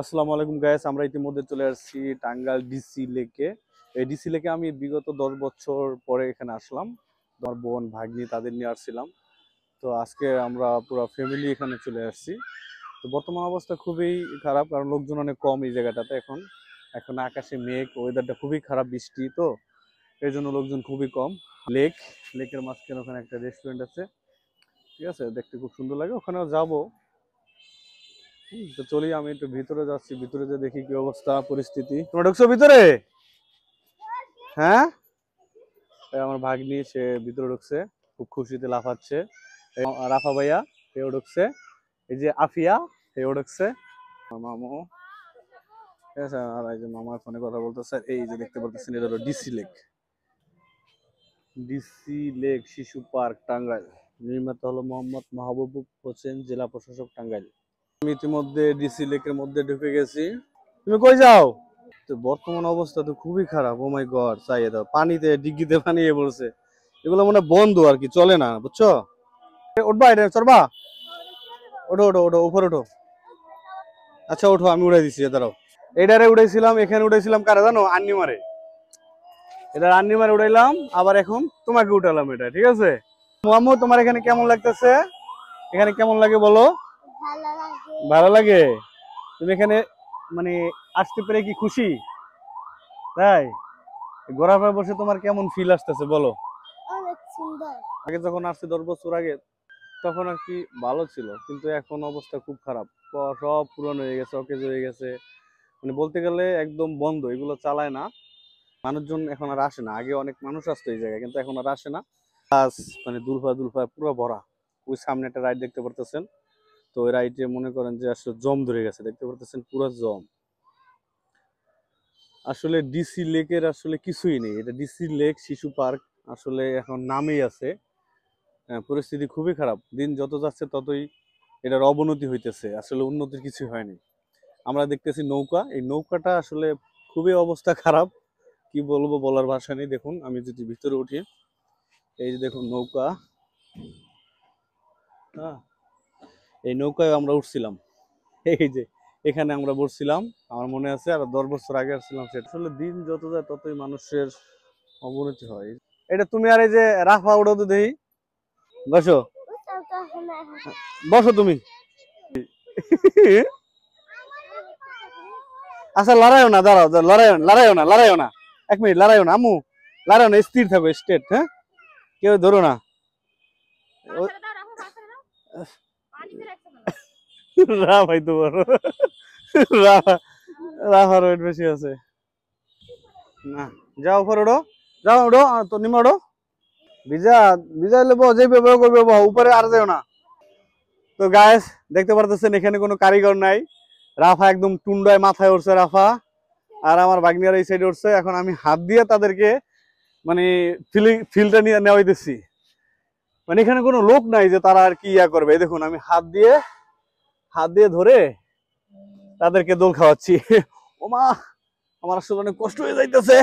আসসালামু আলাইকুম গাইস, আমরা ইতিমধ্যে চলে আসছি টাঙ্গাইল ডিসি লেকে। এই ডিসি লেকে আমি বিগত 10 বছর পরে এখানে আসলাম। আমার বোন ভাগ্নি তাদের নিয়ে আসছিলাম। তো আজকে আমরা পুরো ফ্যামিলি এখানে চলে আসছি। তো বর্তমান অবস্থা খুবই খারাপ, কারণ লোকজন অনেক কম এই জায়গাটাতে। এখন এখন আকাশে মেঘ, ওয়েদারটা খুবই খারাপ, বৃষ্টি, তো এই জন্য লোকজন খুবই কম। লেকের মাঝখানে ওখানে একটা রেস্টুরেন্ট আছে, ঠিক আছে, দেখতে খুব সুন্দর লাগে, ওখানেও যাবো। তো চলি, আমি একটু ভিতরে যাচ্ছি, ভিতরে যে দেখি কি অবস্থা পরিস্থিতি। তোমরা ঢুকছো ভিতরে? হ্যাঁ, এই আমার ভাগ্নি সে ভিতরে ঢুকছে, খুব খুশিতে লাফাচ্ছে। এই রাফা ভাইয়া সেও ঢুকছে, এই যে আফিয়া সেও ঢুকছে, আমার মামু, ঠিক আছে। আর এই যে মামার ফোনে কথা বলতেছে। এই যে দেখতে পাচ্ছেন, এটা হলো ডিসি লেক। ডিসি লেক শিশু পার্ক টাঙ্গাইল, নির্মাতা হলো মোহাম্মদ মাহবুব হোসেন, জেলা প্রশাসক টাঙ্গাইল। আমি ইতিমধ্যে ডিসি লেকের মধ্যে ঢুকে গেছি। তুমি কই যাও? তো বর্তমান অবস্থা তো খুবই খারাপ। ও মাই গড, চাইয়ে দাও, পানিতে ডিগ্গিতে পানিয়ে পড়ছে। এগুলো মনে বন্ধ আর কি, চলে না, বুঝছো? উঠবা, এটা চড়বা? ওঠো ওঠো ওঠো, উপরে ওঠো। আচ্ছা ওঠো, আমি উড়াই দিচ্ছি, দাঁড়াও। এটারে উড়াইছিলাম, এখানে উড়াইছিলাম কারে জানো? আন্নিমারে। এটা আন্নিমারে উড়াইলাম, আবার এখন তোমাকে উঠালাম এটা, ঠিক আছে। মামু, তোমার এখানে কেমন লাগতেছে? এখানে কেমন লাগে বলো? ভালো লাগে। তুমি এখানে মানে আসতে পেরে কি খুশি? তাই? ঘোরাফেরা বসে তোমার কেমন ফিল আসতেছে বলো? অনেক সুন্দর। আগে যখন আসছি 10 বছর আগে, তখন আর কি ভালো ছিল, কিন্তু এখন অবস্থা খুব খারাপ। সব পুরনো হয়ে গেছে, অকেজ হয়ে গেছে, মানে বলতে গেলে একদম বন্ধ, এগুলো চালায় না। মানুষজন এখন আর আসে না। আগে অনেক মানুষ আসতো এই জায়গায়, কিন্তু এখন আর আসে না। আজ মানে দুলফা দুলফা পুরো ভরা। ওই সামনে একটা রাইড দেখতে পারতেছেন, তো ওই রাইডে মনে করেন যে আসলে জম ধরে গেছে, দেখতে পারতেছেন পুরো জম। আসলে ডিসি লেকের আসলে কিছুই নেই, এটা ডিসি লেক শিশু পার্ক আসলে এখন নামেই আছে। পরিস্থিতি খুবই খারাপ, দিন যত যাচ্ছে ততই এটার অবনতি হইতেছে, আসলে উন্নতির কিছু হয়নি। আমরা দেখতেছি নৌকা, এই নৌকাটা আসলে খুবই অবস্থা খারাপ, কি বলবো, বলার ভাষা নেই। দেখুন, আমি যদি ভিতরে উঠি, এই যে দেখুন নৌকা, হ্যাঁ, এই নৌকায় আমরা উঠছিলাম, এই যে এখানে আমরা বসছিলাম, আমার মনে আছে। আর 10 বছর আগে আসছিলাম। সেটা আসলে দিন যত যায় ততই মানুষের অবনতি হয়। এটা তুমি আর এই যে রাফা উড়ো তো দেখি, বসো, বসো তুমি। আচ্ছা লড়াইও না, দাঁড়াও, লড়াইও না, 1 মিনিট লড়াইও না আম্মু, লড়াইও না, স্থির থাকো, স্টেট, হ্যাঁ, কেউ ধরো না। রাফাই তো বড়, রাফা, রাফার ওয়েট বেশি আছে না। যাও উপরে ওঠো, যাও ওঠো, তো নিমে ওঠো। ভিজা ভিজা লেবো, যে ব্যবহার করবে উপরে আর যাও না। তো গাইস, দেখতে পারতেছেন এখানে কোনো কারিগর নাই। রাফা একদম টুন্ডায় মাথায় উঠছে রাফা, আর আমার ভাগ্নিয়ার এই সাইডে উঠছে। এখন আমি হাত দিয়ে তাদেরকে মানে ফিলটা নিয়ে নেওয়াইতেছি। মানে এখানে কোনো লোক নাই যে তারা আর কি ইয়া করবে। এই দেখুন, আমি হাত দিয়ে ধরে তাদেরকে দোল খাওয়াচ্ছি। ওমা, আমার আসলে অনেক কষ্ট হয়ে যাইতেছে।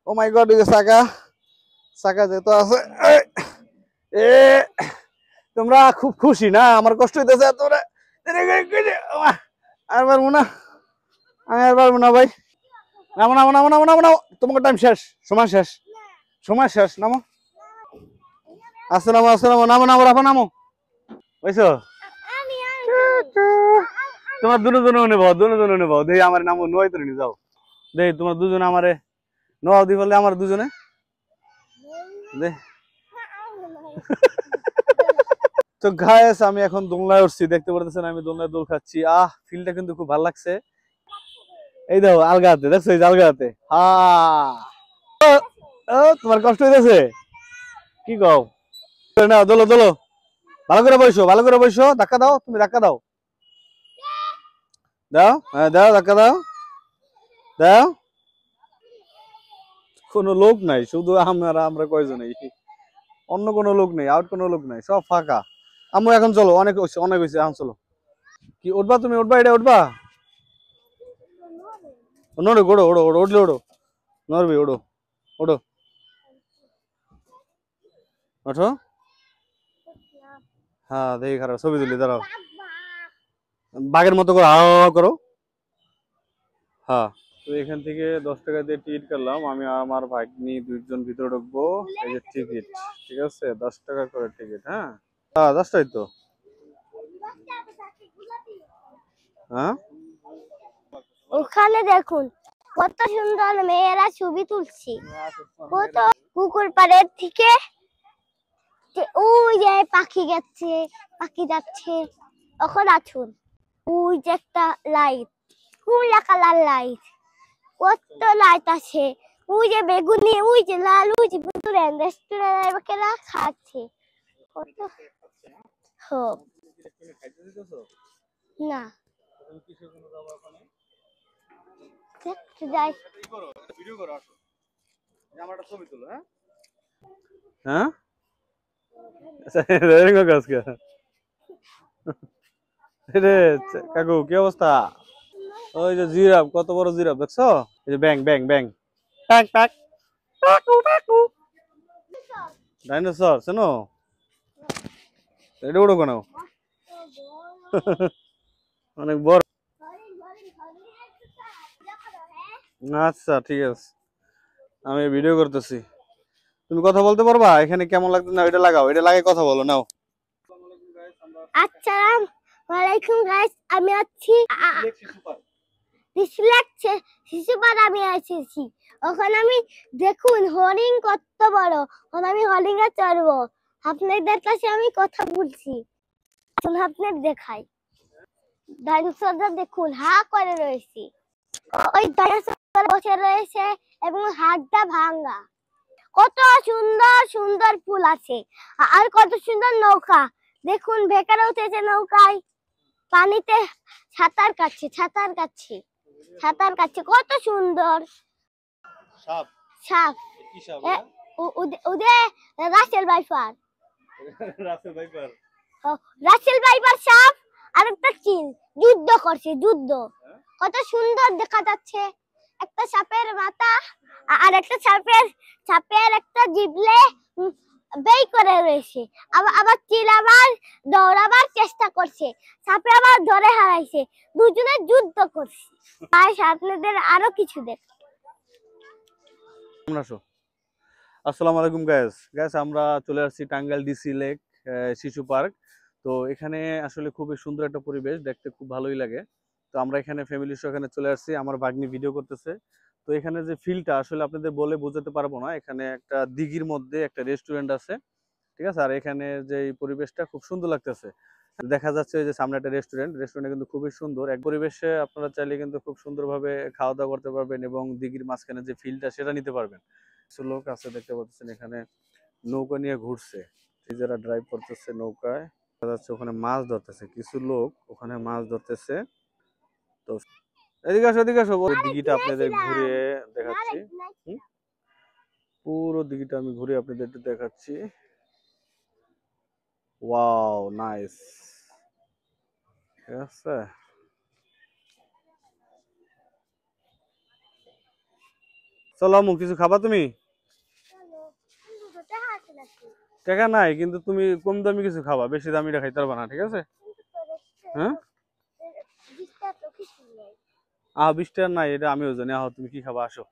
ও মাই গড, এই যে চাকা চাকা যেহেতু আছে, এ তোমরা খুব খুশি না? আমার কষ্ট হইতেছে, তোমরা আর পারবো না, আমি আর পারবো না ভাই। নামো নামো নামো নামো নামো নামো, তোমার টাইম শেষ, সময় শেষ, সময় শেষ, নামো। আস্তে নামো, আস্তে নামো, নামো নামো, রাফা নামো, বুঝছো? তোমার দুজনে নেবো, দুজনে নেবো, দেখি আমার নামো নোয়াই তো নিয়ে যাও। দেখি তোমার দুজনে আমারে নোয়াও দি বললে, আমার দুজনে দে। তো গাইস, আমি এখন দোলনায় উঠছি, দেখতে পারতেছেন আমি দোলনায় দোল খাচ্ছি। ফিলটা কিন্তু খুব ভালো লাগছে। এই দেখো আলগাতে, দেখছো এই যে আলগাতে, তোমার কষ্ট হইতেছে? কি কও? না, দোলো দোলো, ভালো করে বসো, ভালো করে বসো, ধাক্কা দাও, তুমি ধাক্কা দাও, দাও, হ্যাঁ দাও, ধাক্কা দাও, দাও। কোনো লোক নাই, শুধু আমরা কয়জনই, অন্য কোনো লোক নেই, আউট কোনো লোক নাই, সব ফাঁকা। আমরা এখন চলো, অনেক হয়েছে, অনেক হয়েছে, এখন চলো। কি উঠবা তুমি? উঠবা, এটা উঠবা? নড়ো, ওড়ো ওড়ো ওড়ো, উঠলে ওড়ো, নড়বি, ওড়ো ওড়ো, ওঠো। হ্যাঁ দেখি, খারাপ ছবি তুলি, দাঁড়াও, বাঘের মতো করো, হাওয়া করো, হ্যাঁ, তো এখান থেকে 10 টাকা দিয়ে টিকিট কাটলাম। আমি আর আমার ভাগ্নি দুইজন ভিতরে ঢুকবো। এই যে টিকিট, ঠিক আছে, 10 টাকা করে টিকিট। হ্যাঁ হ্যাঁ, 10 টাই তো। হ্যাঁ, ওখানে দেখুন কত সুন্দর মেয়েরা ছবি তুলছে। কত পুকুর পাড়ের থেকে ওই যে পাখি গেছে, পাখি যাচ্ছে। এখন আসুন, ওই যে একটা লাইট, কুলা কালার লাইট, কত লাইট আছে। ওই যে বেগুনি, ওই যে লাল, ওই যে রেস্টুরেন্ট খাচ্ছে কত। হোক না দেখতে যাই। হ্যাঁ, রেডিং আজকে। রে কাকু, কি অবস্থা? ওই যে জিরাফ, কত বড় জিরাফ দেখছো? এই যে ব্যাং ব্যাং ব্যাং, টাক টাক, টাকু টাকু, ডাইনোসর শোনো, এটা উড়ো কেন? অনেক বড়। আচ্ছা ঠিক আছে, আমি ভিডিও করতেছি। তুমি কথা বলতে পারবা? এখানে কেমন লাগছে না এটা লাগাও, এটা লাগিয়ে কথা বলো নাও। আসসালামু আলাইকুম গাইস, আমি আছি লাগছে শিশুপাড়া। আমি এসেছি ওখানে। আমি দেখুন হরিণ কত বড়। এখন আমি হরিণে চড়বো। আপনাদের কাছে আমি কথা বলছি, আপনাদের দেখাই। ডাইনোসরটা দেখুন হা করে রয়েছে। ওই ডাইনোসর বসে রয়েছে এবং হাতটা ভাঙা। কত সুন্দর সুন্দর ফুল আছে আর কত সুন্দর নৌকা। দেখুন ভেকারে উঠেছে নৌকায়, পানিতে সাঁতার কাটছে, সাঁতার কাটছে, সাঁতার কাটছে। কত সুন্দর সাপ। সাপ। কি সাপ? ওদের Russell viper. Russell viper. Russell viper সাপ আর একটা চিল যুদ্ধ করছে, যুদ্ধ। কত সুন্দর দেখা যাচ্ছে। একটা সাপের মাথা আর একটা সাপের একটা জিভলে বেই করে রয়েছে। আবার চিল আবার দৌড়াবার চেষ্টা করছে, সাপে আবার ধরে হারাইছে। দুজনে যুদ্ধ করছে। তাই আপনাদের আরো কিছু দেখ। আসসালামু আলাইকুম গাইস, আমরা চলে আসছি টাঙ্গাইল ডিসি লেক শিশু পার্ক। তো এখানে আসলে খুবই সুন্দর একটা পরিবেশ, দেখতে খুব ভালোই লাগে। তো আমরা এখানে ফ্যামিলির সহ এখানে চলে আসছি, আমার ভাগ্নি ভিডিও করতেছে। তো এখানে যে ফিলটা আসলে আপনাদের বলে বোঝাতে পারবো না। এখানে একটা দিঘির মধ্যে একটা রেস্টুরেন্ট আছে, ঠিক আছে। আর এখানে যে এই পরিবেশটা খুব সুন্দর লাগতেছে। দেখা যাচ্ছে যে সামনে একটা রেস্টুরেন্ট কিন্তু খুবই সুন্দর এক পরিবেশে। আপনারা চাইলে কিন্তু খুব সুন্দরভাবে খাওয়া দাওয়া করতে পারবেন এবং দিঘির মাঝখানে যে ফিলটা সেটা নিতে পারবেন। কিছু লোক আছে দেখতে পাচ্ছেন এখানে নৌকা নিয়ে ঘুরছে, যারা ড্রাইভ করতেছে নৌকায়। দেখা যাচ্ছে ওখানে মাছ ধরতেছে, কিছু লোক ওখানে মাছ ধরতেছে। তো এদিকে আসো, ওই দিঘিটা আপনাদের ঘুরে দেখাচ্ছি। পুরো দিঘিটা আমি ঘুরে আপনাদের একটু দেখাচ্ছি। Wow, nice. ঠিক আছে, চলো আমু, কিছু খাবা তুমি? টাকা নাই কিন্তু তুমি কম দামি কিছু খাবা, বেশি দামিটা খাইতে পারবা না, ঠিক আছে? হ্যাঁ, 20 টাকা নাই, এটা আমিও জানি। তুমি কি খাবা? আসো,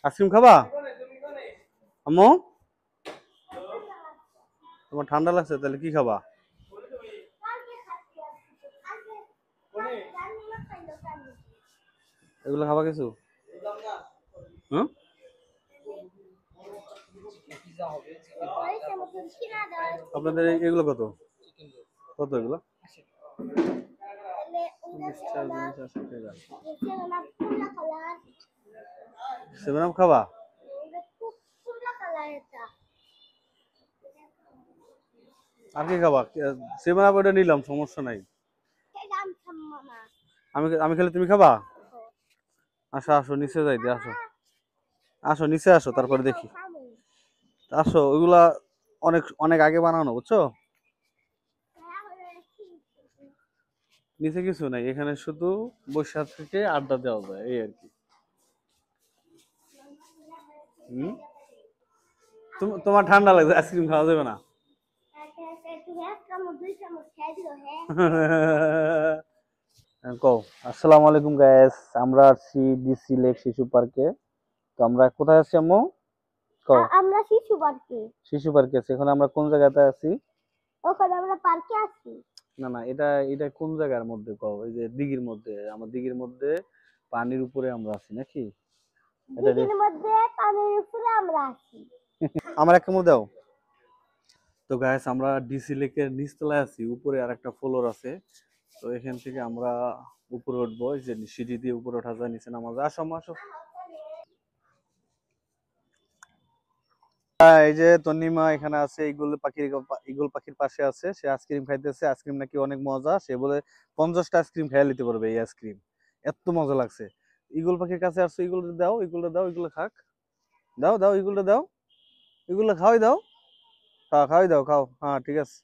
আইসক্রিম খাবা? আম্মু, তোমার ঠান্ডা লাগছে, তাহলে কি খাবা? এগুলো খাবা কিছু? হ্যাঁ, আপনাদের এগুলো কত কত এগুলো? 7 আপ খাবা? আর কি খাবা? 7 আপ ওটা নিলাম, সমস্যা নাই। আমি আমি খেলে তুমি খাবা? আসো আসো, নিচে যাইতে আসো, আসো নিচে আসো, তারপরে দেখি। আসো, ওইগুলা অনেক অনেক আগে বানানো, বুঝছো? নিচে কিছু নাই, এখানে শুধু বসে থেকে আড্ডা দেওয়া যায়, এই আর কি। তোমার ঠান্ডা লাগছে, আইসক্রিম খাওয়া যাবে না? কও। আসসালামু আলাইকুম গাইস, আমরা আছি ডিসি লেক শিশু পার্কে। তো আমরা কোথায় আছি আম্মু? কও। আমরা শিশু পার্কে। শিশু পার্কে আছি। এখন আমরা কোন জায়গাতে আছি? ওখানে আমরা পার্কে আছি। না না, এটা এটা কোন জায়গার মধ্যে কও? এই যে দিঘির মধ্যে, আমার দিঘির মধ্যে পানির উপরে আমরা আছি নাকি? এটা দিঘির মধ্যে পানির উপরে আমরা আছি। আমার একটা মধ্যে দাও। তো গাইস, আমরা ডিসি লেকের নিচতলায় আছি, উপরে আরেকটা ফ্লোর আছে। তো এখান থেকে আমরা উপরে উঠবো, এই যে সিঁড়ি দিয়ে উপরে ওঠা যায়, নিচে নামা যায়। আসো আম্মু, আসো। এই যে তন্নিমা এখানে আছে, ইগল পাখির পাশে আছে। সে আইসক্রিম খাইতেছে। আইসক্রিম নাকি অনেক মজা। সে বলে 50টা আইসক্রিম খেয়ে নিতে পারবে এই আইসক্রিম, এত মজা লাগছে। ইগল পাখির কাছে আসছো, ইগলটা দাও, ইগলটা দাও, ইগল খাক। দাও দাও, ইগলটা দাও, ইগলটা খাওয়াই দাও। খাওয়াই দাও, খাও। হ্যাঁ ঠিক আছে।